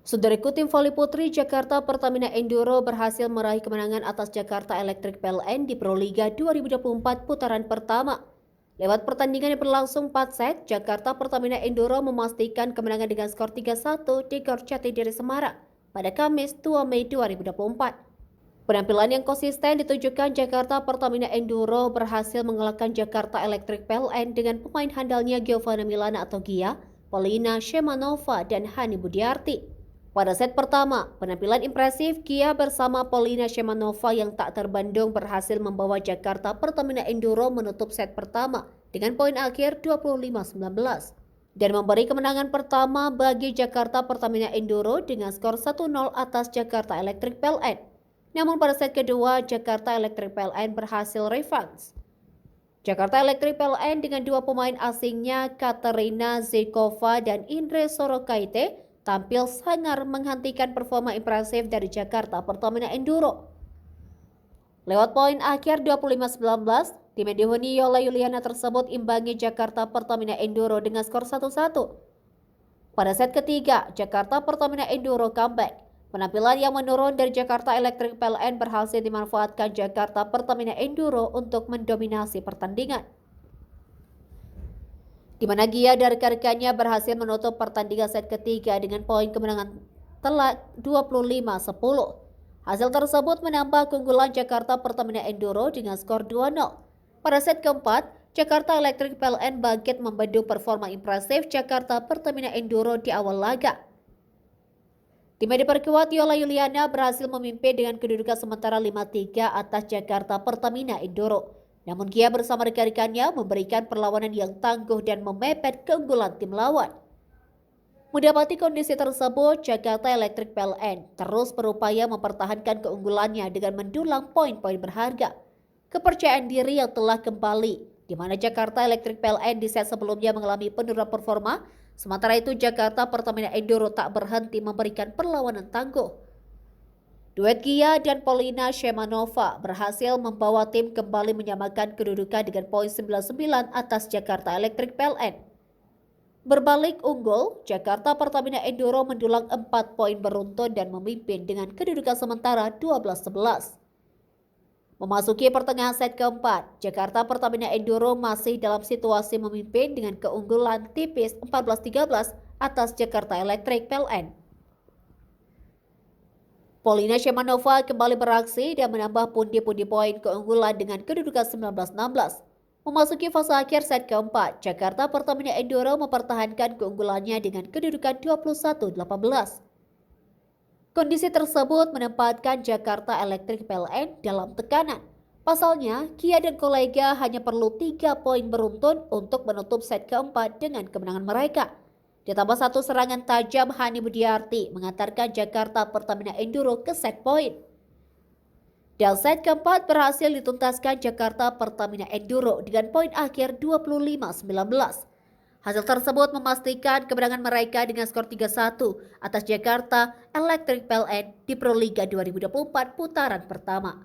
Saudaraku, tim voli putri Jakarta Pertamina Enduro berhasil meraih kemenangan atas Jakarta Electric PLN di Proliga 2024 putaran pertama. Lewat pertandingan yang berlangsung 4 set, Jakarta Pertamina Enduro memastikan kemenangan dengan skor 3-1 di Gor Jatidiri Semarang pada Kamis 2 Mei 2024. Penampilan yang konsisten ditunjukkan Jakarta Pertamina Enduro berhasil mengalahkan Jakarta Electric PLN dengan pemain handalnya Giovanna Milana atau Gia, Polina Shemanova, dan Hani Budiarti. Pada set pertama, penampilan impresif Gia bersama Polina Shemanova yang tak terbendung berhasil membawa Jakarta Pertamina Enduro menutup set pertama dengan poin akhir 25-19 dan memberi kemenangan pertama bagi Jakarta Pertamina Enduro dengan skor 1-0 atas Jakarta Electric PLN. Namun pada set kedua, Jakarta Electric PLN berhasil revenge. Jakarta Electric PLN dengan dua pemain asingnya Katerina Zekova dan Indre Sorokaite tampil sangar menghentikan performa impresif dari Jakarta Pertamina Enduro. Lewat poin akhir 25-19, tim yang dihuni Yola Yuliana tersebut imbangi Jakarta Pertamina Enduro dengan skor 1-1. Pada set ketiga, Jakarta Pertamina Enduro comeback. Penampilan yang menurun dari Jakarta Electric PLN berhasil dimanfaatkan Jakarta Pertamina Enduro untuk mendominasi pertandingan, di mana Gia dan rekan-rekannya berhasil menutup pertandingan set ketiga dengan poin kemenangan telak 25-10. Hasil tersebut menambah keunggulan Jakarta Pertamina Enduro dengan skor 2-0. Pada set keempat, Jakarta Electric PLN bangkit membendung performa impresif Jakarta Pertamina Enduro di awal laga. Tim yang diperkuat Yola Yuliana berhasil memimpin dengan kedudukan sementara 5-3 atas Jakarta Pertamina Enduro. Namun Gia bersama rekan-rekannya memberikan perlawanan yang tangguh dan memepet keunggulan tim lawan. Mendapati kondisi tersebut, Jakarta Electric PLN terus berupaya mempertahankan keunggulannya dengan mendulang poin-poin berharga. Kepercayaan diri yang telah kembali, di mana Jakarta Electric PLN di set sebelumnya mengalami penurunan performa, sementara itu Jakarta Pertamina Enduro tak berhenti memberikan perlawanan tangguh. Duet Gia dan Polina Shemanova berhasil membawa tim kembali menyamakan kedudukan dengan poin 99 atas Jakarta Electric PLN. Berbalik unggul, Jakarta Pertamina Enduro mendulang 4 poin beruntun dan memimpin dengan kedudukan sementara 12-11. Memasuki pertengahan set keempat, Jakarta Pertamina Enduro masih dalam situasi memimpin dengan keunggulan tipis 14-13 atas Jakarta Electric PLN. Polina Shemanova kembali beraksi dan menambah pundi-pundi poin keunggulan dengan kedudukan 19-16. Memasuki fase akhir set keempat, Jakarta Pertamina Enduro mempertahankan keunggulannya dengan kedudukan 21-18. Kondisi tersebut menempatkan Jakarta Electric PLN dalam tekanan. Pasalnya, Gia dan kolega hanya perlu 3 poin beruntun untuk menutup set keempat dengan kemenangan mereka. Ditambah satu serangan tajam Hani Budiarti mengantarkan Jakarta Pertamina Enduro ke set poin. Dan set keempat berhasil dituntaskan Jakarta Pertamina Enduro dengan poin akhir 25-19. Hasil tersebut memastikan kemenangan mereka dengan skor 3-1 atas Jakarta Electric PLN di Proliga 2024 putaran pertama.